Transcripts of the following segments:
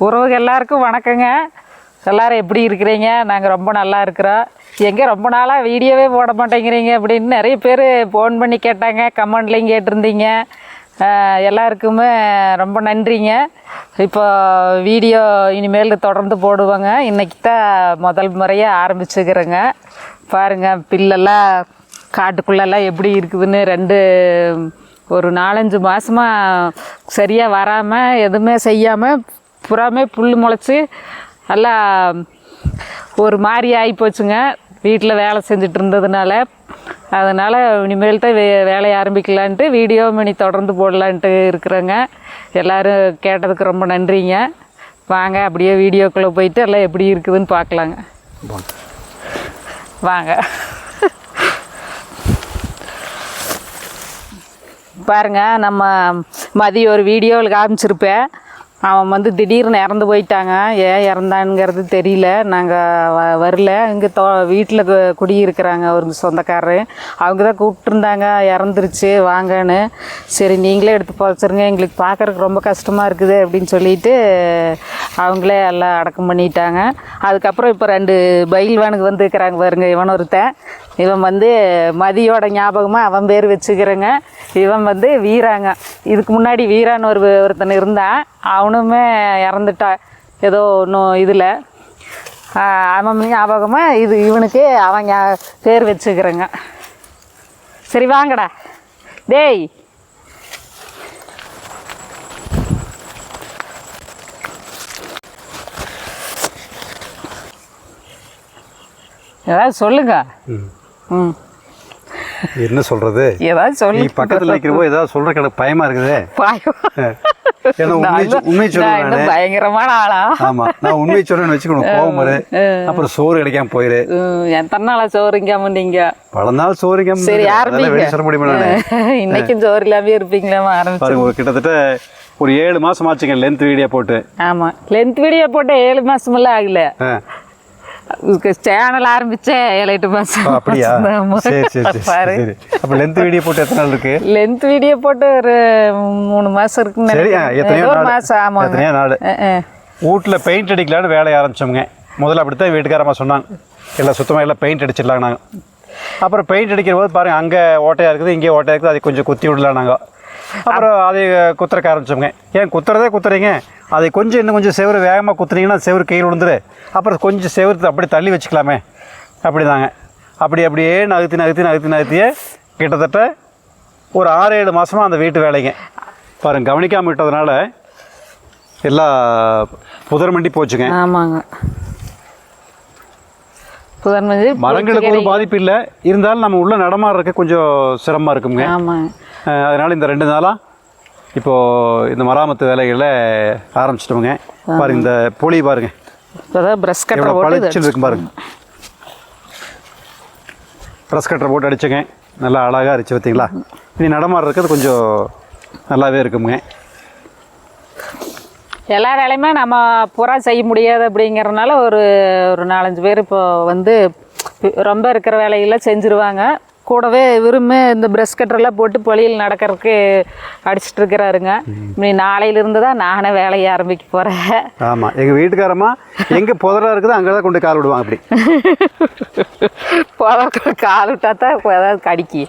உறவுகள் எல்லாருக்கும் வணக்கங்க. எல்லோரும் எப்படி இருக்கிறீங்க? நாங்கள் ரொம்ப நல்லா இருக்கிறோம். எங்கே ரொம்ப நாளாக வீடியோவே போட மாட்டேங்கிறீங்க அப்படின்னு நிறைய பேர் ஃபோன் பண்ணி கேட்டாங்க, கமெண்ட்லேயும் கேட்டிருந்தீங்க. எல்லாருக்குமே ரொம்ப நன்றிங்க. இப்போ வீடியோ இனிமேல் தொடர்ந்து போடுவாங்க. இன்றைக்கி தான் முதல் முறையாக ஆரம்பிச்சுக்கிறேங்க. பாருங்கள், பில்லெல்லாம் காட்டுக்குள்ளெல்லாம் எப்படி இருக்குதுன்னு ஒரு 4-5 மாதமாக சரியாக வராமல் எதுவுமே செய்யாமல் புறாமே புல் முளைச்சி நல்லா ஒரு மாதிரி ஆகி போச்சுங்க. வீட்டில் வேலை செஞ்சுட்டு இருந்ததுனால அதனால் இனிமேல் தான் வேலையை ஆரம்பிக்கலான்ட்டு வீடியோ மணி தொடர்ந்து போடலான்ட்டு இருக்கிறேங்க. எல்லோரும் கேட்டதுக்கு ரொம்ப நன்றிங்க. வாங்க அப்படியே வீடியோக்குள்ளே போயிட்டு எல்லாம் எப்படி இருக்குதுன்னு பார்க்கலாங்க. வாங்க. பாருங்கள், நம்ம மதியம் ஒரு வீடியோவில் காமிச்சிருப்பேன். அவன் திடீர்னு இறந்து போயிட்டாங்க. ஏன் இறந்தானுங்கிறது தெரியல. நாங்கள் வரல. இங்கே வீட்டில் குடியிருக்கிறாங்க ஒரு சொந்தக்காரரு. அவங்க தான் கூப்பிட்டுருந்தாங்க, இறந்துருச்சு வாங்கன்னு. சரி நீங்களே எடுத்து போச்சுருங்க, எங்களுக்கு பார்க்குறதுக்கு ரொம்ப கஷ்டமாக இருக்குது அப்படின்னு சொல்லிட்டு அவங்களே எல்லாம் அடக்கம் பண்ணிட்டாங்க. அதுக்கப்புறம் இப்போ 2 பயில்வானுக்கு வந்துருக்கிறாங்க பாருங்க. இவன் ஒருத்தன், இவன் மதியோட ஞாபகமாக அவன் பேர் வச்சுக்கிறேங்க. இவன் வீராங்க. இதுக்கு முன்னாடி வீரான்னு ஒருத்தன் இருந்தான். அவனுமே இறந்துட்டா ஏதோ ஒன்றும் இதில். அவன் ஞாபகமாக இவனுக்கு அவன் பேர் வச்சுக்கிறேங்க. சரி வாங்கடா டேய். ஏதாவது சொல்லுங்க. ம், என்ன சொல்றது? ஏதாவது சொல்லி பக்கத்தில் நிற்கிறப்போ ஏதாவது சொல்ற எனக்கு பயமா இருக்குது. உண்மை சொல்ல பயங்கரமான ஆளா? ஆமா, நான் உண்மை சொல்றேன்னு வச்சுக்கணும். கோவம் வரு, அப்புறம் சோறு கிடைக்காம போயிரு. எத்தனை நாளா சோறு இங்காம நீங்க? பல நாள் சோறு இங்காம. சரி, வெளியே சொல்ல முடியுமா? இன்னைக்கும் சோறு இல்லாம இருப்பீங்களா? பாருங்க, கிட்டத்தட்ட ஒரு 7 மாசம் ஆச்சுங்க லென்த் வீடியோ போட்டு. ஆமா, லென்த் வீடியோ போட்டு 7 மாசமெல்லாம் ஆகல. சேனல் ஆரம்பிச்சே 7-8 மாசம். அப்படியா? சரி சரி சரி. அப்ப லென்த் வீடியோ போட்டு எத்தனை நாள் இருக்கு? லென்த் வீடியோ போட்டு ஒரு 3 மாசம் இருக்குன்னு நினைக்கிறேன். எத்தனையோ மாசம். ஆமா, எத்தனையோ நாள். வீட்டுல பெயிண்ட் அடிக்கலான்னு வேலையை ஆரம்பிச்சோங்க. முதல்ல அப்படித்தான் வீட்டுக்காரமா சொன்னாங்க, எல்லாம் சுத்தமாக எல்லாம் பெயிண்ட் அடிச்சிடலாங்க நாங்கள். அப்புறம் பெயிண்ட் அடிக்கிற போது பாருங்க, அங்கே ஓட்டையா இருக்குது, இங்கே ஓட்டையா இருக்குது, அதை கொஞ்சம் குத்தி விடலாம் நாங்கள். அப்புறம் அதை குத்துறக்க ஆரம்பிச்சோங்க. ஏன் குத்துறதே குத்துறீங்க, அதை கொஞ்சம் இன்னும் கொஞ்சம் செவரு வேகமாக குத்துனீங்கன்னா செவரு கையில் விழுந்துரு. அப்புறம் கொஞ்சம் செவரு அப்படி தள்ளி வச்சுக்கலாமே அப்படி தாங்க. அப்படியே நகர்த்தியே கிட்டத்தட்ட ஒரு 6-7 மாதமாக அந்த வீட்டு வேலைங்க. பாருங்க, கவனிக்காமல் விட்டதுனால எல்லாம் புதர் மண்டி போச்சுங்க. ஆமாங்க, புதர் மண்டி. மரங்களுக்கு ஒரு பாதிப்பு இல்லை, இருந்தாலும் நம்ம உள்ள நடமாடுறதுக்கு கொஞ்சம் சிரமமாக இருக்குங்க. ஆமாங்க. அதனால் இந்த 2 நாளாக இப்போது இந்த மராமத்து வேலைகளை ஆரம்பிச்சிட்டோங்க. பாருங்க, இந்த பொலி பாருங்க, ப்ரஷ் கட்டர் பளிச்சுன்னு இருக்கும் பாருங்க. ப்ரஷ் கட்டரை போட்டு அடிச்சுங்க, நல்லா அழகாக அரிச்சு பார்த்தீங்களா? இனி நடமாடுறது கொஞ்சம் நல்லாவே இருக்குங்க. எல்லா வேலையுமே நம்ம புறா செய்ய முடியாது அப்படிங்கிறதுனால ஒரு 4-5 பேர் இப்போ ரொம்ப இருக்கிற வேலையெல்லாம் செஞ்சுருவாங்க. கூடவே இவருமே இந்த ப்ரஷ் கட்டரெல்லாம் போட்டு பொலியில் நடக்கிறதுக்கு அடிச்சுட்டு இருக்கிறாருங்க. நாளையிலிருந்து தான் நானே வேலையை ஆரம்பிக்க போகிறேன். ஆமாம், எங்கள் வீட்டுக்காரம்மா எங்கே புதராக இருக்குது அங்கே தான் கொண்டு கால் விடுவாங்க. அப்படி புதற கால் விட்டா தான் ஏதாவது கடிக்கி.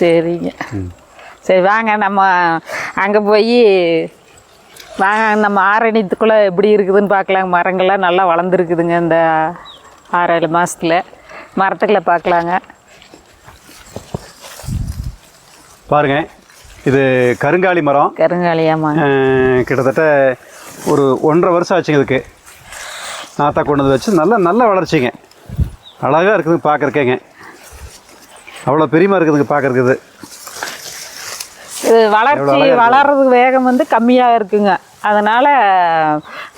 சரிங்க, சரி வாங்க நம்ம அங்கே போய் நம்ம ஆரணித்துக்குள்ளே எப்படி இருக்குதுன்னு பார்க்கலாங்க. மரங்கள்லாம் நல்லா வளர்ந்துருக்குதுங்க. இந்த 6-7 மாதத்தில் மரத்துக்களை பார்க்கலாங்க. பாருங்க, இது கருங்காலி மரம். கருங்காலியாமா? கிட்டத்தட்ட ஒரு 1.5 வருஷம் ஆச்சுங்க. இதுக்கு நாத்தா கொண்டு வந்து வச்சு நல்ல வளர்ச்சிங்க. அழகாக இருக்குதுங்க பார்க்குறக்கேங்க. அவ்வளோ பெரியமாக இருக்குதுங்க பார்க்குறக்குது. இது வளர்றதுக்கு வேகம் கம்மியாக இருக்குங்க. அதனால்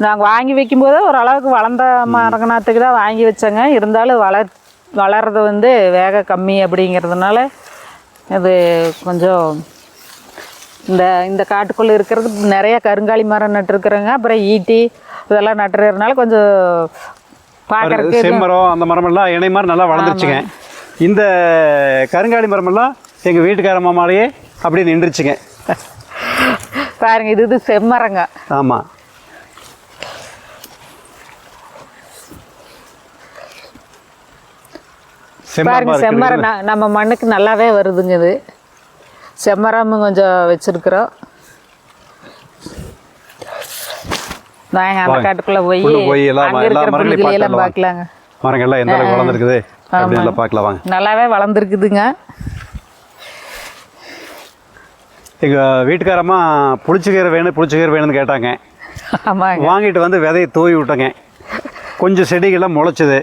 நாங்கள் வாங்கி வைக்கும்போது ஓரளவுக்கு வளர்ந்த மரங்கநாத்துக்கு தான் வாங்கி வச்சோங்க. இருந்தாலும் வளர்றது வேக கம்மி அப்படிங்கிறதுனால இது கொஞ்சம் இந்த காட்டுக்குள்ளே இருக்கிறது நிறைய கருங்காலி மரம் நட்டுருக்குறேங்க. அப்புறம் ஈட்டி இதெல்லாம் நட்டுறதுனால கொஞ்சம் பார்க்குறதுக்கு செம்மரம் அந்த மரமெல்லாம் இணை மாதிரி நல்லா வளர்ந்துருச்சுங்க. இந்த கருங்காலி மரமெல்லாம் எங்கள் வீட்டுக்கார மாமாலேயே அப்படி நின்றுச்சுங்க. பாருங்க இது செம்மரங்க. ஆமாம். பாருங்க செம்மரம் நம்ம மண்ணுக்கு நல்லாவே வருதுங்க. இது செம்மரமும் கொஞ்சம் வச்சிருக்கிறோம். நாங்க அந்த காட்டுக்குள்ள போய் அங்க இருக்கிற புல்லுகளை எல்லாம் பார்க்கலாங்க. மரங்கள்லாம் எந்த அளவுக்கு வளர்ந்துருக்குது அப்படின்னு பார்க்கலாம் வாங்க. நல்லாவே வளர்ந்துருக்குதுங்க. எங்கள் வீட்டுக்காரம்மா புளிச்சக்கீரை வேணும்னு கேட்டாங்க. ஆமாங்க. வாங்கிட்டு வந்து விதையை தூவி விட்டேங்க. கொஞ்சம் செடிகள்லாம் முளைச்சிது.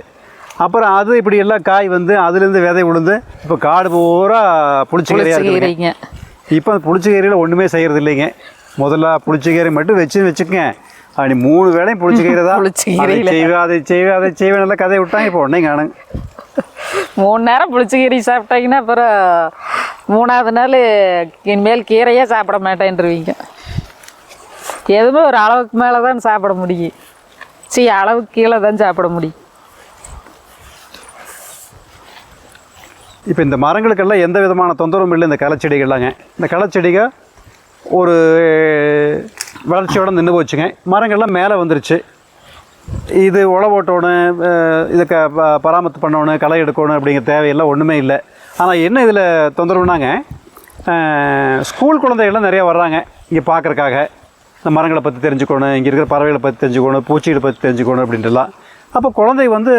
அப்புறம் அது இப்படி எல்லாம் காய் வந்து அதுலேருந்து விதை விழுந்து இப்போ காடு பூரா புளிச்சக்கீரையாக இருக்குங்க. இப்போ அந்த புளிச்சக்கீரையில் ஒன்றுமே செய்கிறது இல்லைங்க. முதல்ல புளிச்சக்கீரை மட்டும் வச்சுக்கங்க. அப்படி 3 வேளையும் புளிச்சக்கீரை தான். அதை செய்வேன் நல்லா கதையை விட்டாங்க. இப்போ ஒன்றே காணுங்க. 3 நேரம் புளிச்சக்கீரை சாப்பிட்டாங்கன்னா அப்புறம் 3ஆவது நாள் இனிமேல் கீரையே சாப்பிட மாட்டேன்ருவீங்க. எதுவுமே ஒரு அளவுக்கு மேலே தான் சாப்பிட முடியும். அளவுக்கு கீழே தான் சாப்பிட முடியும். இப்போ இந்த மரங்களுக்கெல்லாம் எந்த விதமான தொந்தரவும் இல்லை. இந்த களைச்செடிகள்லாங்க, இந்த களைச்செடிகள் ஒரு வளர்ச்சியோடு நின்று போச்சுங்க. மரங்கள்லாம் மேலே வந்துருச்சு. இது உழவு ஓட்டணும், இதை பராமரித்து பண்ணணும், களை எடுக்கணும் அப்படிங்கிற தேவையெல்லாம் ஒன்றுமே இல்லை. ஆனால் என்ன இதில் தொந்தரவுனாங்க, ஸ்கூல் குழந்தைகள்லாம் நிறையா வர்றாங்க இங்கே பார்க்குறக்காக. இந்த மரங்களை பற்றி தெரிஞ்சுக்கணும், இங்கே இருக்கிற பறவைகளை பற்றி தெரிஞ்சுக்கணும், பூச்சிகளை பற்றி தெரிஞ்சுக்கணும் அப்படின்ட்டுலாம். அப்போ குழந்தை வந்து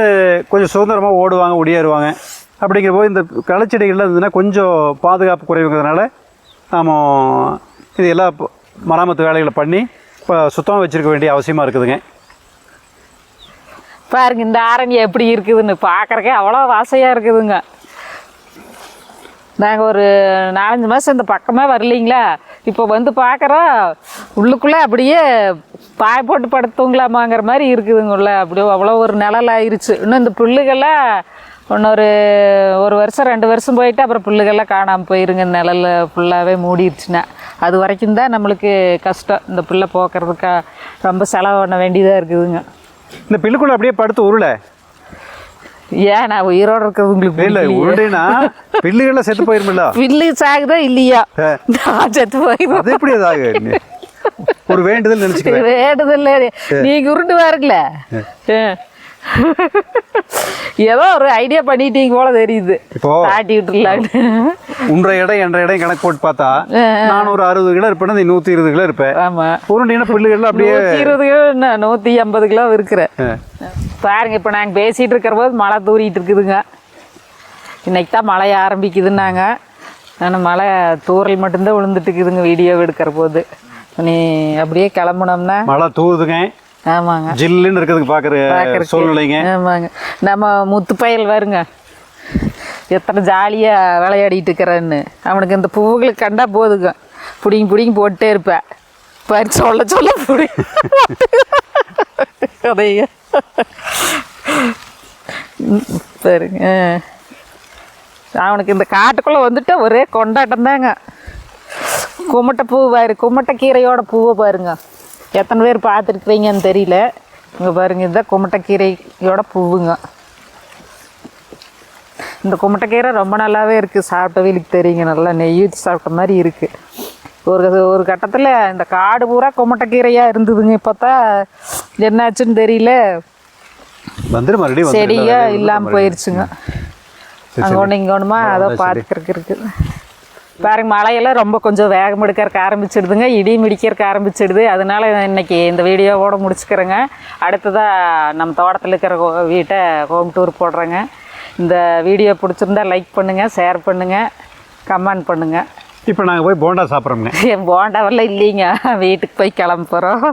கொஞ்சம் சுதந்திரமாக ஓடுவாங்க, ஒடியாருவாங்க. அப்படிங்கிற போது இந்த களைச்செடிகள்லாம் இருந்ததுன்னா கொஞ்சம் பாதுகாப்பு குறைவுங்கிறதுனால நாம் இது எல்லாம் மராமத்து வேலைகளை பண்ணி இப்போ சுத்தமாக வச்சுருக்க வேண்டிய அவசியமாக இருக்குதுங்க. பாருங்க இந்த ஆரணி எப்படி இருக்குதுன்னு பார்க்குறக்கே அவ்வளோ வாசையாக இருக்குதுங்க. நாங்கள் ஒரு 4-5 மாதம் இந்த பக்கமாக வரலிங்களா, இப்போ வந்து பார்க்குறோம் உள்ளுக்குள்ளே அப்படியே பாய் போட்டு படுத்துங்களாமாங்கிற மாதிரி இருக்குதுங்க. உள்ள அப்படியே அவ்வளோ ஒரு நிழல் ஆயிடுச்சு. இன்னும் இந்த புல்லுகள்லாம் இன்னொரு 1 வருஷம் 2 வருஷம் போயிட்டு அப்புறம் புல்லுகள்லாம் காணாமல் போயிருங்க. நிழலில் ஃபுல்லாகவே மூடிடுச்சுன்னா அது வரைக்கும் தான் நம்மளுக்கு கஷ்டம். இந்த புல்லை போக்குறதுக்கு ரொம்ப செலவு பண்ண வேண்டியதாக இருக்குதுங்க. இந்த பில்லுக்குள்ளே அப்படியே படுத்து உருளை ஏன் நான் உயிரோடு இருக்கிறது உங்களுக்கு இல்லை உருளைனா பில்லுகள்லாம் செத்து போயிருமில்ல. பில்லு சாகுதா இல்லையா, நான் செத்து போயிடும். அது எப்படி அதாக ஒரு வேண்டுதல் நினைச்சுக்கிறேன். வேண்டுதல் நீங்க உருண்டு பாருங்கள, ஏதோ ஒரு ஐடியா பண்ணிட்டீங்க போல தெரியுது. இப்போ தாட்டி விட்டுலான்னு உன்ற இடம் என்ற இடம் கணக்கு போட்டு பார்த்தா நான் ஒரு 60 கிலோ இருப்பேன், நீ 120 கிலோ இருப்பேன். ஆமா, உருண்டினா பில்லுகள்லாம் அப்படியே 120 கிலோ 150 கிலோ இருக்கிறேன். பாருங்க இப்போ நாங்கள் பேசிகிட்டு இருக்கிற போது மழை தூரிட்டு இருக்குதுங்க. இன்னைக்கு தான் மழை ஆரம்பிக்குதுன்னாங்க. ஆனால் மழை தூரல் மட்டும்தான் விழுந்துட்டு இருக்குதுங்க வீடியோ எடுக்கிற போது. நீ அப்படியே கிளம்புனோம்னா மழை தூவுதுங்க. ஆமாங்க, ஜில்லுன்னு இருக்கிறதுக்கு பார்க்குற சூழ்நிலைங்க. ஆமாங்க, நம்ம முத்துப்பயல் வருங்க எத்தனை ஜாலியாக விளையாடிட்டு இருக்கிறேன்னு. அவனுக்கு இந்த பூவுகளுக்கு கண்டா போதுங்க பிடிங்கி போட்டே இருப்பேன். பாரு சொல்ல பிடிங்க அதைய பாருங்க. அவனுக்கு இந்த காட்டுக்குள்ளே வந்துட்டு ஒரே கொண்டாட்டம் தாங்க. குமட்டை பூ பாரு, குமட்டை கீரையோட பூவை பாருங்க. எத்தனை பேர் பார்த்துருக்குறீங்கன்னு தெரியல. இங்கே பாருங்க, இதுதான் குமட்டைக்கீரையோட பூவுங்க. இந்த குமட்டைக்கீரை ரொம்ப நல்லாவே இருக்குது. சாப்பிட்ட வீலுக்கு தெரியுங்க, நல்லா நெய் ஊற்றி சாப்பிட்ட மாதிரி இருக்குது. ஒரு கட்டத்தில் இந்த காடு பூரா குமட்டைக்கீரையாக இருந்ததுங்க. இப்போ தான் என்னாச்சுன்னு தெரியல, செடியாக இல்லாமல் போயிடுச்சுங்க. அங்கே ஒன்று இங்கே ஒன்றுமா அதை பார்த்துக்கிறதுக்கு இருக்குது. பாருங்க மழையெல்லாம் ரொம்ப கொஞ்சம் வேகம் எடுக்கிறதுக்கு ஆரம்பிச்சிடுதுங்க, இடி மிடிக்கிறதுக்கு ஆரம்பிச்சிடுது. அதனால இன்னைக்கு இந்த வீடியோவோட முடிச்சுக்கிறேங்க. அடுத்ததாக நம்ம தோட்டத்தில் இருக்கிற வீட்டை ஹோம் டூர் போடுறேங்க. இந்த வீடியோ பிடிச்சிருந்தா லைக் பண்ணுங்கள், ஷேர் பண்ணுங்கள், கமெண்ட் பண்ணுங்கள். இப்போ நாங்கள் போய் போண்டா சாப்பிட்றோங்க. போண்டாவெல்லாம் இல்லைங்க, வீட்டுக்கு போய் கிளம்ப போகிறோம்.